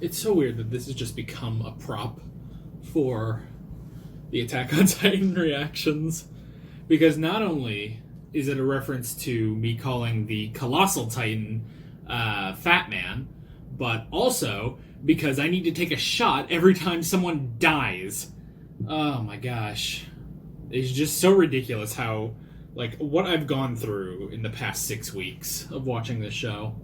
It's so weird that this has just become a prop for the Attack on Titan reactions. Because not only is it a reference to me calling the Colossal Titan Fat Man, but also because I need to take a shot every time someone dies. Oh my gosh. It's just so ridiculous how, like, what I've gone through in the past 6 weeks of watching this show.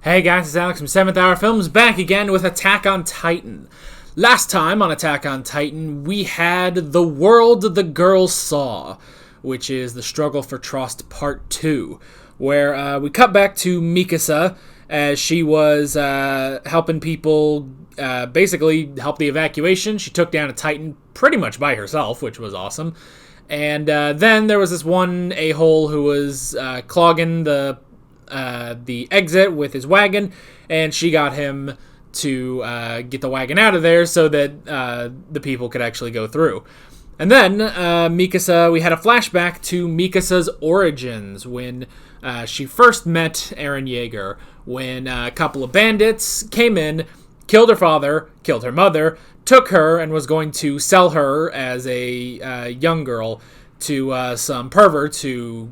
Hey guys, it's Alex from 7th Hour Films back again with Attack on Titan. Last time on Attack on Titan, we had The World the Girls Saw, which is the Struggle for Trost Part 2, where we cut back to Mikasa as she was helping people basically help the evacuation. She took down a Titan pretty much by herself, which was awesome. And then there was this one a-hole who was clogging the exit with his wagon, and she got him to get the wagon out of there so that the people could actually go through. And then Mikasa, we had a flashback to Mikasa's origins when she first met Eren Yeager, when a couple of bandits came in, killed her father, killed her mother, took her, and was going to sell her as a young girl to some perverts who,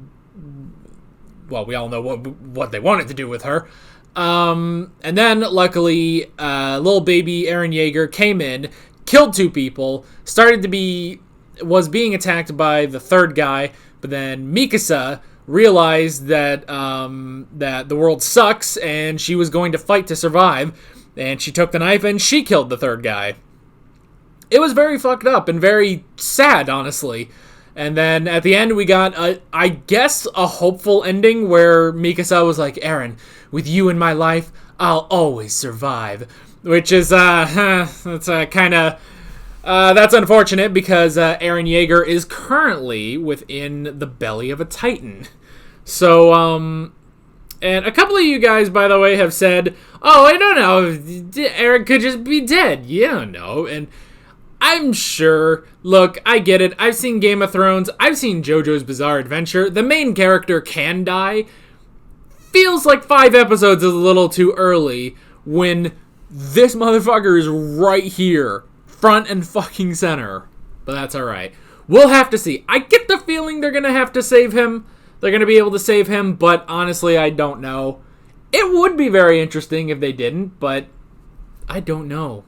well, we all know what they wanted to do with her. And then, luckily, little baby Eren Yeager came in, killed 2 people, was being attacked by the third guy, but then Mikasa realized that that the world sucks, and she was going to fight to survive, and she took the knife and she killed the third guy. It was very fucked up and very sad, honestly. And then at the end, we got, I guess, a hopeful ending where Mikasa was like, Eren, with you in my life, I'll always survive. Which is, that's kind of, that's unfortunate because Eren Yeager is currently within the belly of a Titan. So, and a couple of you guys, by the way, have said, oh, I don't know, Eren could just be dead. You don't know. And I'm sure, look, I get it. I've seen Game of Thrones. I've seen JoJo's Bizarre Adventure. The main character can die. Feels like 5 episodes is a little too early when this motherfucker is right here, front and fucking center. But that's alright. We'll have to see. I get the feeling they're going to have to save him. They're going to be able to save him, but honestly, I don't know. It would be very interesting if they didn't, but I don't know.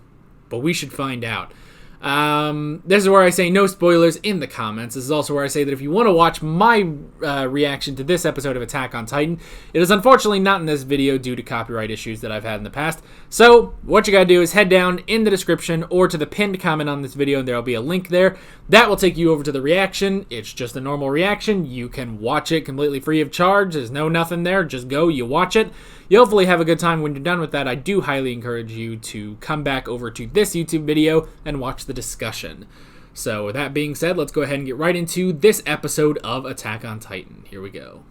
But we should find out. This is where I say no spoilers in the comments. This is also where I say that if you want to watch my reaction to this episode of Attack on Titan, it is unfortunately not in this video due to copyright issues that I've had in the past. So what you gotta do is head down in the description or to the pinned comment on this video, and there'll be a link there. That will take you over to the reaction. It's just a normal reaction. You can watch it completely free of charge. There's nothing there. Just go, you watch it. You'll hopefully have a good time when you're done with that. I do highly encourage you to come back over to this YouTube video and watch the discussion. So with that being said, let's go ahead and get right into this episode of Attack on Titan. Here we go.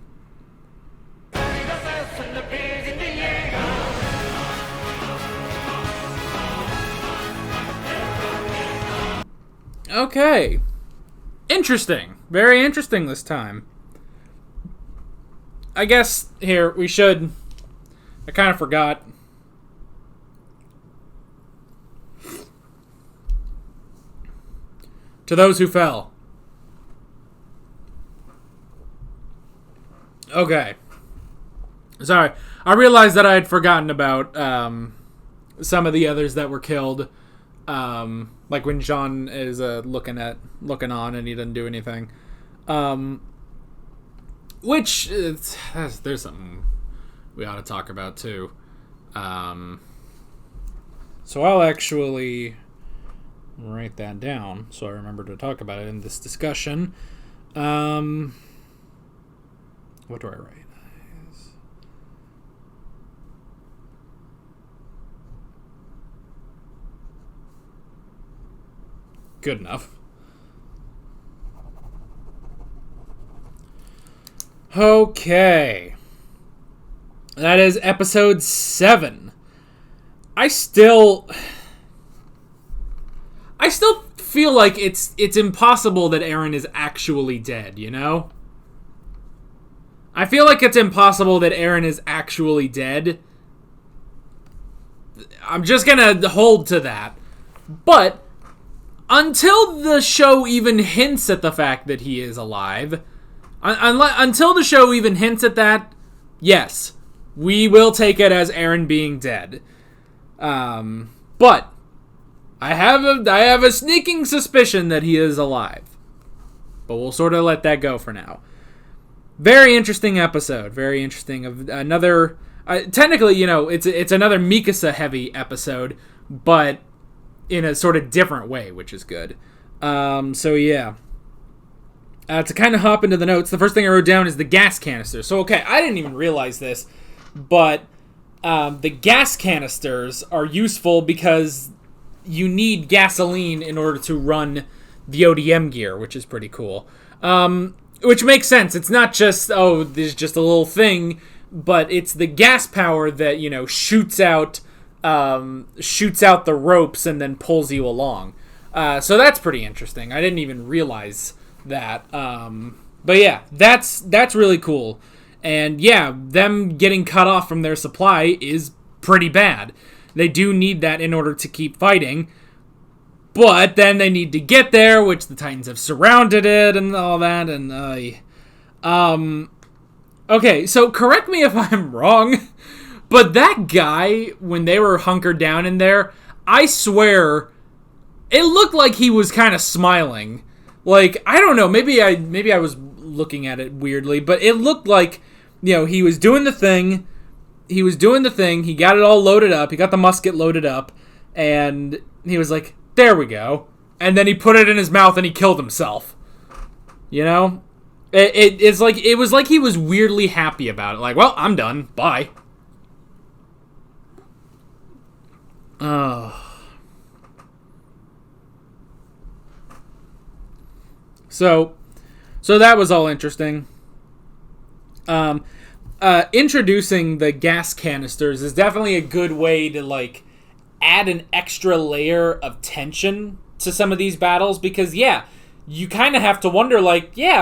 Okay. Interesting. Very interesting this time. I guess here we should... I kind of forgot. To those who fell. Okay. Sorry. I realized that I had forgotten about some of the others that were killed. Like when Jean is looking on and he doesn't do anything. Which there's something we ought to talk about too. So I'll actually write that down so I remember to talk about it in this discussion. What do I write? Good enough. Okay. That is episode 7. I still feel like it's impossible that Eren is actually dead, you know? I feel like it's impossible that Eren is actually dead. I'm just gonna hold to that. But until the show even hints at the fact that he is alive, until the show even hints at that, yes, we will take it as Eren being dead. But I have a sneaking suspicion that he is alive. But we'll sort of let that go for now. Very interesting episode. Very interesting. Of another, technically, it's another Mikasa heavy episode, but in a sort of different way, which is good. So yeah. To kind of hop into the notes, the first thing I wrote down is the gas canister. So okay, I didn't even realize this, but the gas canisters are useful because you need gasoline in order to run the ODM gear, which is pretty cool. Which makes sense. It's not just, there's just a little thing, but it's the gas power that, shoots out the ropes and then pulls you along. So that's pretty interesting. I didn't even realize that. But yeah, that's really cool. And yeah, them getting cut off from their supply is pretty bad. They do need that in order to keep fighting. But then they need to get there, which the Titans have surrounded it and all that. And okay, so correct me if I'm wrong, but that guy, when they were hunkered down in there, I swear, it looked like he was kind of smiling. Like, I don't know, maybe I was looking at it weirdly, but it looked like, he was doing the thing. He got it all loaded up. He got the musket loaded up, and he was like, there we go. And then he put it in his mouth and he killed himself. It was like he was weirdly happy about it. Like, well, I'm done. Bye. So that was all interesting. Introducing the gas canisters is definitely a good way to, add an extra layer of tension to some of these battles, because you kind of have to wonder,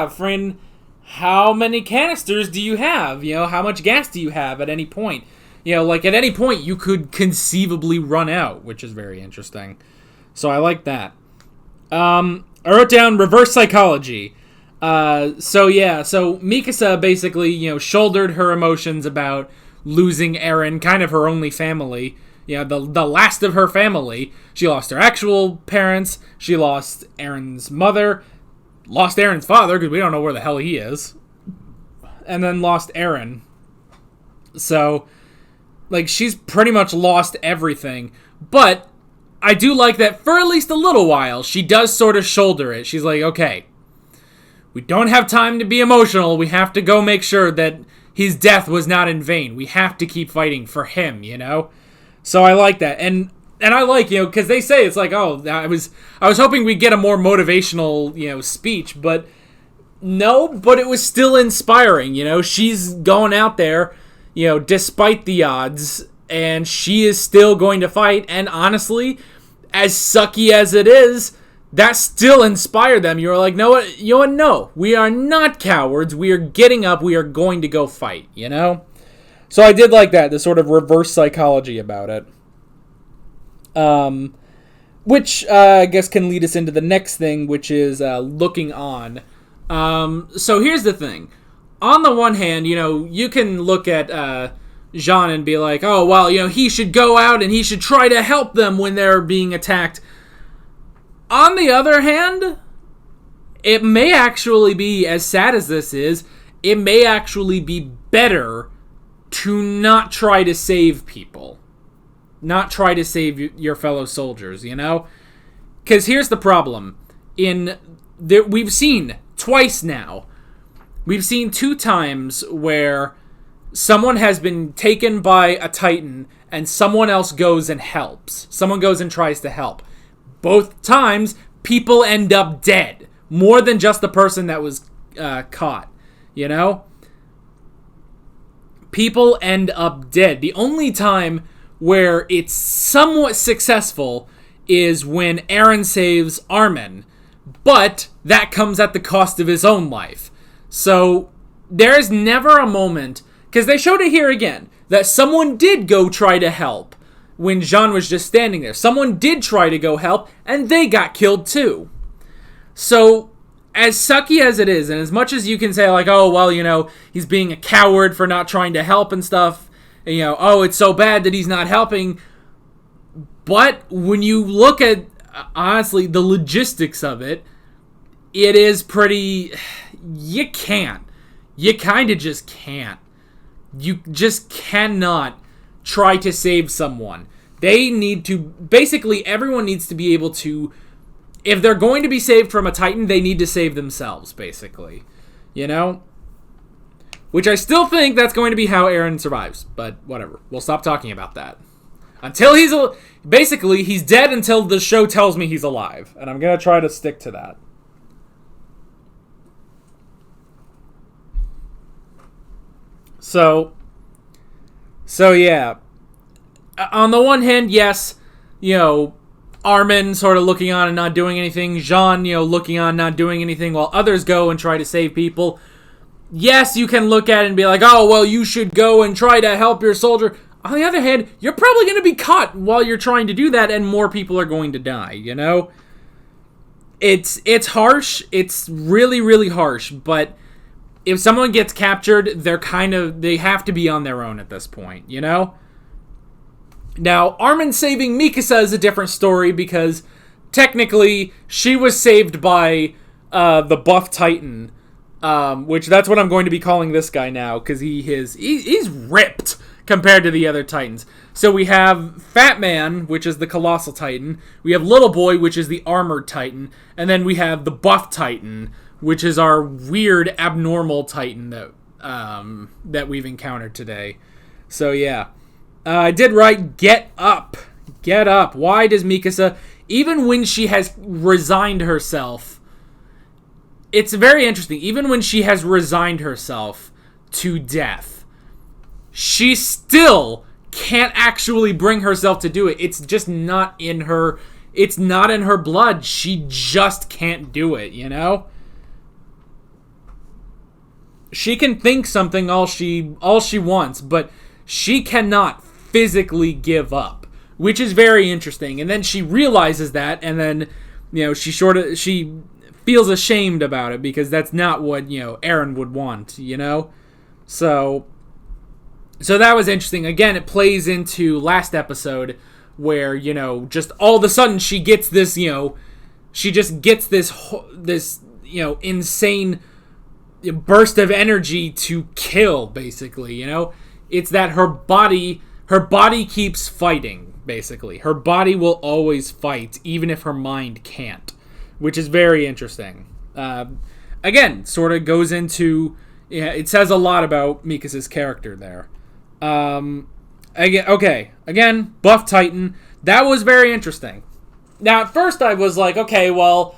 friend, how many canisters do you have? How much gas do you have at any point? At any point you could conceivably run out, which is very interesting. So I like that. I wrote down reverse psychology. So Mikasa basically, shouldered her emotions about losing Eren, kind of her only family. The last of her family. She lost her actual parents. She lost Eren's mother. Lost Eren's father, because we don't know where the hell he is. And then lost Eren. So, she's pretty much lost everything. But I do like that for at least a little while, she does sort of shoulder it. She's like, okay, we don't have time to be emotional. We have to go make sure that his death was not in vain. We have to keep fighting for him, So I like that, and I like, because they say it's like, I was hoping we'd get a more motivational, speech, but no, but it was still inspiring, she's going out there, despite the odds, and she is still going to fight, and honestly, as sucky as it is, that still inspired them. You're like, no, we are not cowards, we are getting up, we are going to go fight, So I did like that, the sort of reverse psychology about it. Which I guess can lead us into the next thing, which is looking on. So here's the thing. On the one hand, you can look at Jean and be like, oh, well, he should go out and he should try to help them when they're being attacked. On the other hand, it may actually be, as sad as this is, it may actually be better to not try to save people. Not try to save your fellow soldiers, Because here's the problem. We've seen twice now. We've seen 2 times where someone has been taken by a Titan and someone else goes and helps. Someone goes and tries to help. Both times, people end up dead. More than just the person that was caught, People end up dead. The only time where it's somewhat successful is when Eren saves Armin, but that comes at the cost of his own life. So there's never a moment, because they showed it here again, that someone did go try to help, when Jean was just standing there. Someone did try to go help, and they got killed too. So, as sucky as it is, and as much as you can say, like, oh, well, he's being a coward for not trying to help and stuff, and, oh, it's so bad that he's not helping, but when you look at, honestly, the logistics of it, it is pretty... You can't. You kind of just can't. You just cannot try to save someone. They need to... Basically, everyone needs to be able to... If they're going to be saved from a Titan, they need to save themselves, basically. Which I still think that's going to be how Eren survives. But whatever. We'll stop talking about that. Until he's... Basically, he's dead until the show tells me he's alive. And I'm going to try to stick to that. So yeah. On the one hand, yes, Armin sort of looking on and not doing anything. Jean, looking on, not doing anything, while others go and try to save people. Yes, you can look at it and be like, oh, well, you should go and try to help your soldier. On the other hand, you're probably going to be caught while you're trying to do that, and more people are going to die, It's harsh. It's really, really harsh, but if someone gets captured, they have to be on their own at this point, Now, Armin saving Mikasa is a different story because technically she was saved by the buff Titan, which that's what I'm going to be calling this guy now because he's ripped compared to the other Titans. So we have Fat Man, which is the Colossal Titan. We have Little Boy, which is the Armored Titan. And then we have the Buff Titan, which is our weird, abnormal Titan that we've encountered today. So yeah. I did write, get up. Get up. Why does Mikasa, even when she has resigned herself, it's very interesting, even when she has resigned herself to death, she still can't actually bring herself to do it. It's just not in her, it's not in her blood. She just can't do it, She can think something all she wants, but she cannot physically give up, which is very interesting. And then she realizes that, and then she feels ashamed about it because that's not what Eren would want, So that was interesting. Again, it plays into last episode where just all of a sudden she gets this she just gets this insane burst of energy to kill, basically. It's that her body keeps fighting, basically. Her body will always fight, even if her mind can't, which is very interesting. Again, sort of goes into... it says a lot about Mikasa's character there. Again, Buff Titan. That was very interesting. Now, at first I was like, okay, well,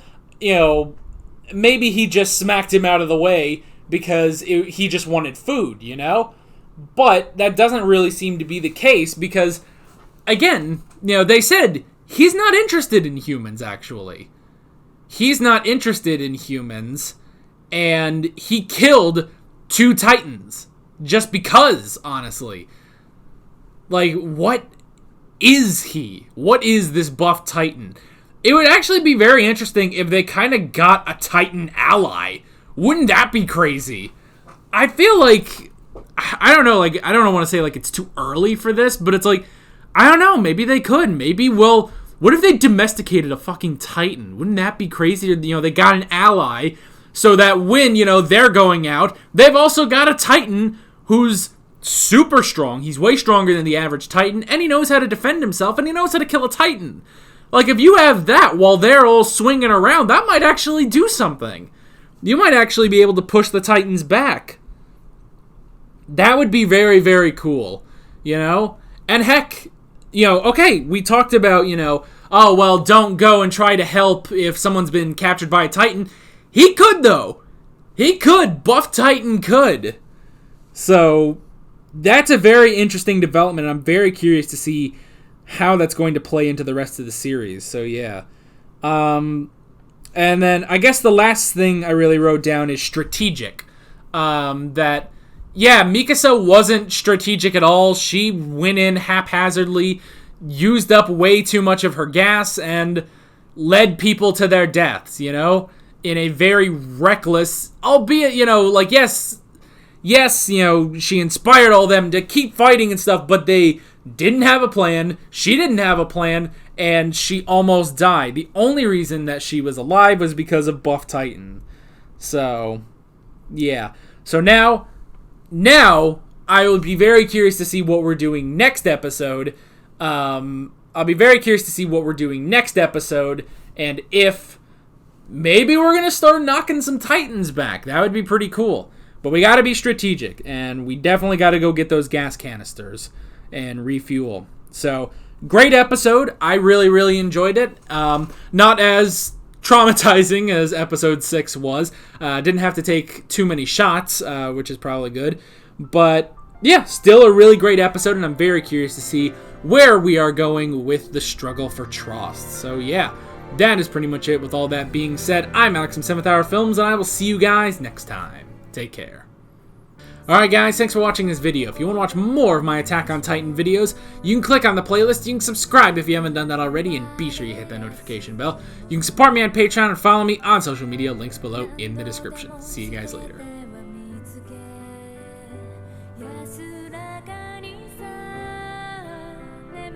maybe he just smacked him out of the way because he just wanted food, But that doesn't really seem to be the case because, again, they said he's not interested in humans, actually. He's not interested in humans, and he killed 2 Titans just because, honestly. Like, what is he? What is this buff Titan? It would actually be very interesting if they kind of got a Titan ally. Wouldn't that be crazy? I feel like... I don't know, I don't want to say, it's too early for this, but it's I don't know, maybe they could. Maybe, what if they domesticated a fucking Titan? Wouldn't that be crazy? They got an ally, so that when, they're going out, they've also got a Titan who's super strong. He's way stronger than the average Titan, and he knows how to defend himself, and he knows how to kill a Titan. If you have that while they're all swinging around, that might actually do something. You might actually be able to push the Titans back. That would be very, very cool, And heck, okay, we talked about, oh, well, don't go and try to help if someone's been captured by a Titan. He could, though. He could. Buff Titan could. So, that's a very interesting development. I'm very curious to see how that's going to play into the rest of the series. So, yeah. And then, I guess the last thing I really wrote down is strategic. That... Yeah, Mikasa wasn't strategic at all. She went in haphazardly. used up way too much of her gas and led people to their deaths, you know, in a very reckless, albeit, you know, like, yes, you know, she inspired all them to keep fighting and stuff, but they didn't have a plan. She didn't have a plan, and she almost died. The only reason that she was alive was because of Buff Titan. So, yeah. So now I will be very curious to see what we're doing next episode. I'll be very curious to see what we're doing next episode, and if maybe we're going to start knocking some Titans back. That would be pretty cool. But we got to be strategic, and we definitely got to go get those gas canisters and refuel. So, great episode. I really, really enjoyed it. Not as traumatizing as episode 6 was. Didn't have to take too many shots, which is probably good. But, yeah, still a really great episode, and I'm very curious to see where we are going with the struggle for Trost. So, yeah, that is pretty much it. With all that being said, I'm Alex from 7th Hour Films, and I will see you guys next time. Take care. Alright guys, thanks for watching this video. If you want to watch more of my Attack on Titan videos, you can click on the playlist, you can subscribe if you haven't done that already, and be sure you hit that notification bell. You can support me on Patreon and follow me on social media, links below in the description. See you guys later.